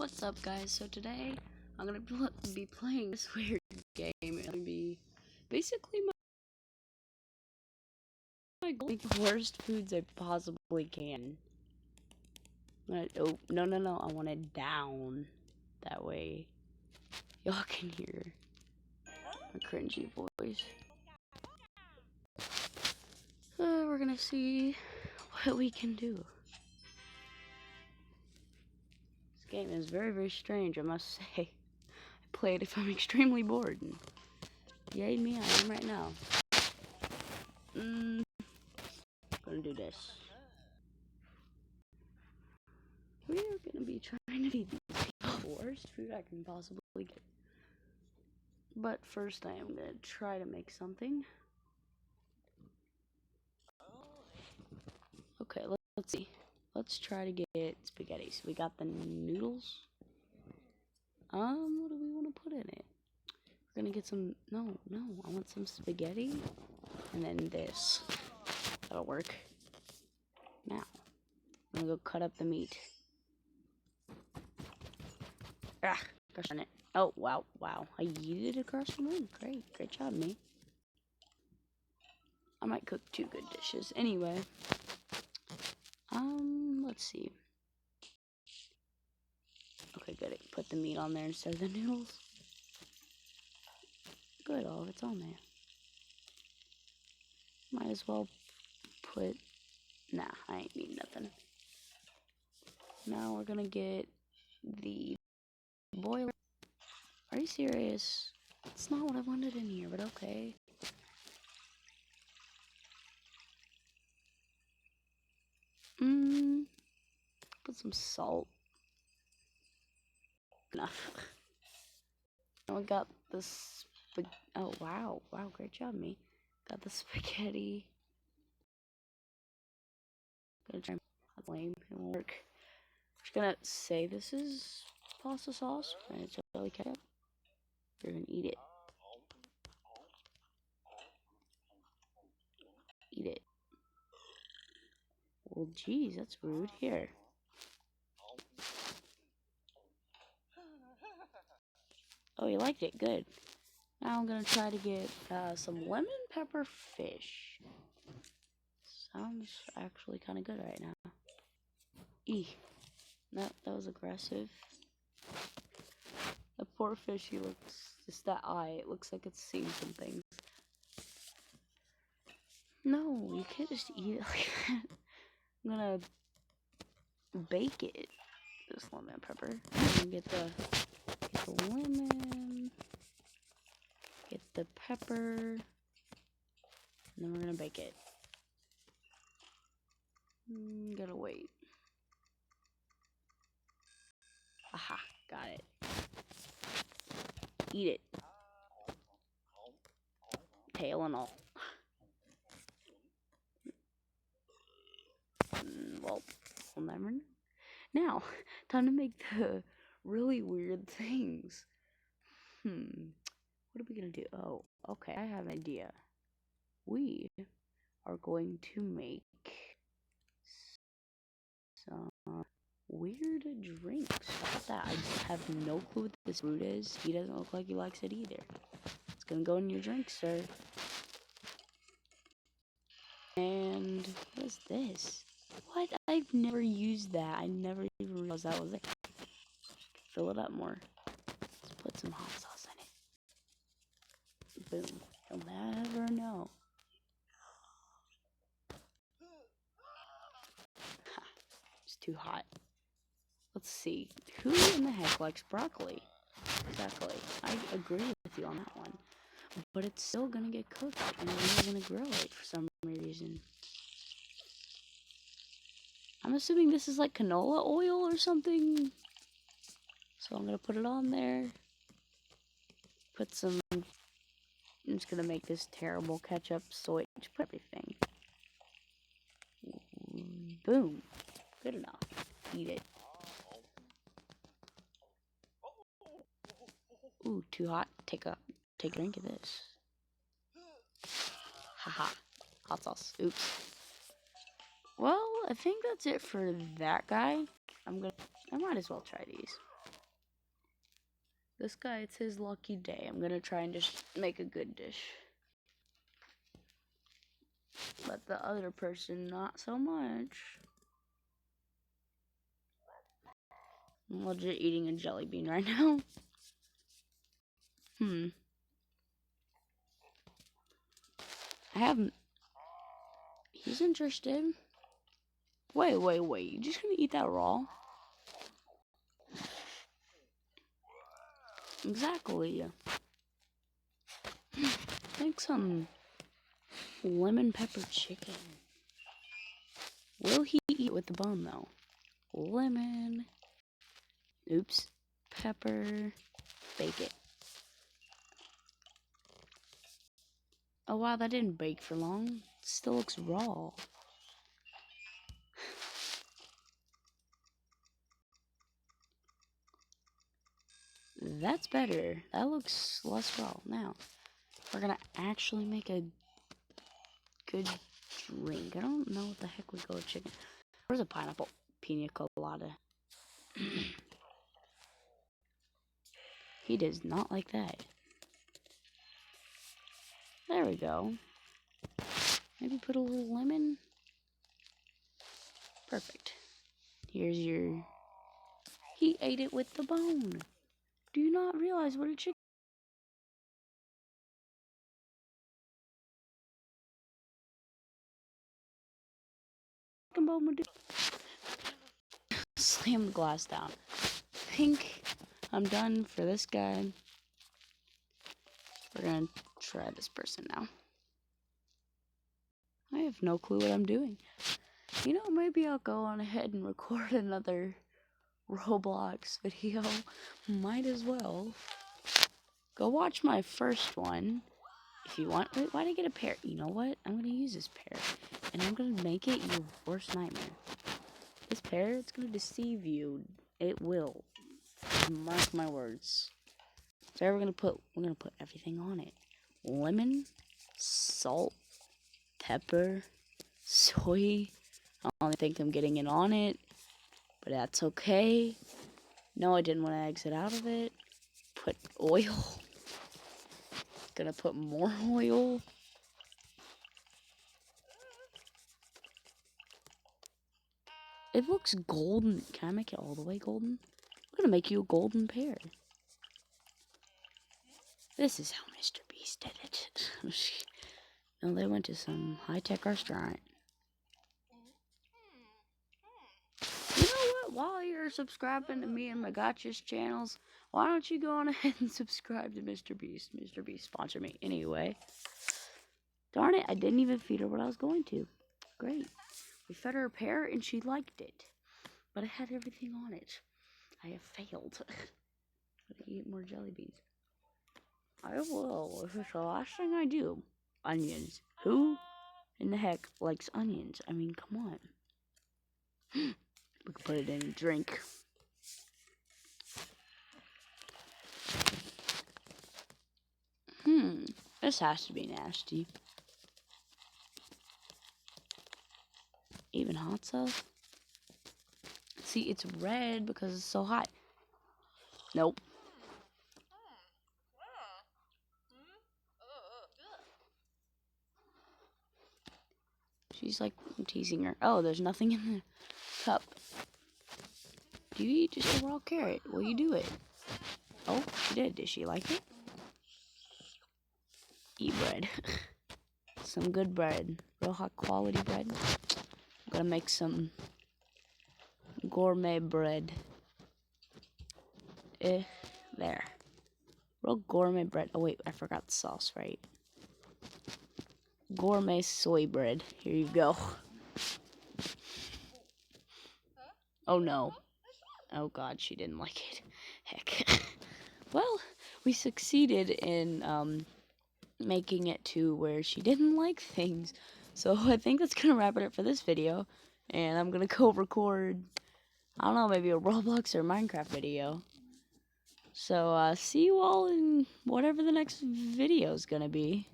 What's up, guys? So today I'm gonna be playing this weird game. It's gonna be basically my goal: make the worst foods I possibly can. Oh, no! I want it down. That way y'all can hear my cringy voice. We're gonna see what we can do. This game is very strange, I must say. I play it if I'm extremely bored. And yay me, I am right now. Gonna do this. We are gonna be trying to feed these people the worst food I can possibly get. But first, I am gonna try to make something. Okay, let's see. Let's try to get spaghetti. So we got the noodles. What do we want to put in it? We're gonna get some. No, I want some spaghetti, and then this. That'll work. Now, I'm gonna go cut up the meat. Ah, gosh darn it. Oh, wow. I yeeted it across the room. Great job, me. I might cook 2 good dishes. Anyway. Let's see. Okay, good. Put the meat on there instead of the noodles. Good, all of it's on there. Might as well put... Nah, I ain't need nothing. Now we're gonna get the boiler. Are you serious? It's not what I wanted in here, but okay. Put some salt. Enough. Now we got this. Oh wow, great job, me. Got the spaghetti. Gonna try. That's lame. It won't work. Just gonna say this is pasta sauce and it's chili ketchup. We're gonna eat it. Eat it. Well, geez, that's rude. Here. Oh, you liked it. Good. Now I'm gonna try to get some lemon pepper fish. Sounds actually kind of good right now. Eeh. That was aggressive. The poor fish, he looks, just that eye, it looks like it's seen some things. No, you can't just eat it like that. I'm gonna bake it. This lemon pepper. And get the lemon. Get the pepper. And then we're gonna bake it. Gotta wait. Aha, got it. Eat it. Tail and all. Well, we'll never know. Now, time to make the really weird things. What are we gonna do? Oh, okay, I have an idea. We are going to make some weird drinks. How about that? I have no clue what this fruit is. He doesn't look like he likes it either. It's gonna go in your drink, sir. And what is this? What? I've never used that. I never even realized that was it. Fill it up more. Let's put some hot sauce in it. Boom. You'll never know. It's too hot. Let's see. Who in the heck likes broccoli? Exactly. I agree with you on that one. But it's still gonna get cooked, and we're gonna grill it for some reason. I'm assuming this is like canola oil or something. So I'm gonna put it on there. Put some... I'm just gonna make this terrible ketchup, soy, just put everything. Boom. Good enough. Eat it. Ooh, too hot. Take a drink of this. Haha. Hot sauce. Oops. Well, I think that's it for that guy. I might as well try these. This guy, it's his lucky day. I'm gonna try and just make a good dish. But the other person, not so much. I'm legit eating a jelly bean right now. I haven't. He's interested. Wait. You just gonna eat that raw? Exactly. Make some lemon pepper chicken. Will he eat it with the bone though? Lemon. Oops. Pepper. Bake it. Oh wow, that didn't bake for long. It still looks raw. That's better. That looks less raw. Now, we're gonna actually make a good drink. I don't know what the heck would go with chicken. Where's a pineapple? Pina colada. He does not like that. There we go. Maybe put a little lemon. Perfect. Here's your... He ate it with the bone. Do you not realize what a chicken bone would do? Slam the glass down. I think I'm done for this guy. We're gonna try this person now. I have no clue what I'm doing. You know, maybe I'll go on ahead and record another Roblox video. Might as well. Go watch my first one if you want. Wait, why did I get a pear? You know what? I'm gonna use this pear, and I'm gonna make it your worst nightmare. This pear, it's gonna deceive you. It will. Mark my words. So we're gonna put everything on it. Lemon, salt, pepper, soy. I don't think I'm getting it on it, but that's okay. No, I didn't want to exit out of it. Put oil. Gonna put more oil. It looks golden. Can I make it all the way golden? I'm gonna make you a golden pear. This is how Mr. Beast did it. No, they went to some high-tech restaurant. You know what? While you're subscribing to me and my Gotcha's channels, why don't you go on ahead and subscribe to Mr. Beast? Mr. Beast sponsor me. Anyway. Darn it, I didn't even feed her what I was going to. Great. We fed her a pear and she liked it. But it had everything on it. I have failed. Gotta eat more jelly beans. I will, if it's the last thing I do. Onions. Who in the heck likes onions? I mean, come on. We can put it in a drink. This has to be nasty. Even hot sauce? See, it's red because it's so hot. Nope. She's like teasing her. Oh, there's nothing in the cup. Do you eat just a raw carrot? Will you do it? Oh, she did. Did she like it? Eat bread. Some good bread. Real high quality bread. I'm gonna make some gourmet bread. There. Real gourmet bread. Oh wait, I forgot the sauce, right? Gourmet soy bread. Here you go. Oh no. Oh god, she didn't like it. Heck. Well, we succeeded in making it to where she didn't like things. So I think that's gonna wrap it up for this video. And I'm gonna go record, I don't know, maybe a Roblox or Minecraft video. So see you all in whatever the next video is gonna be.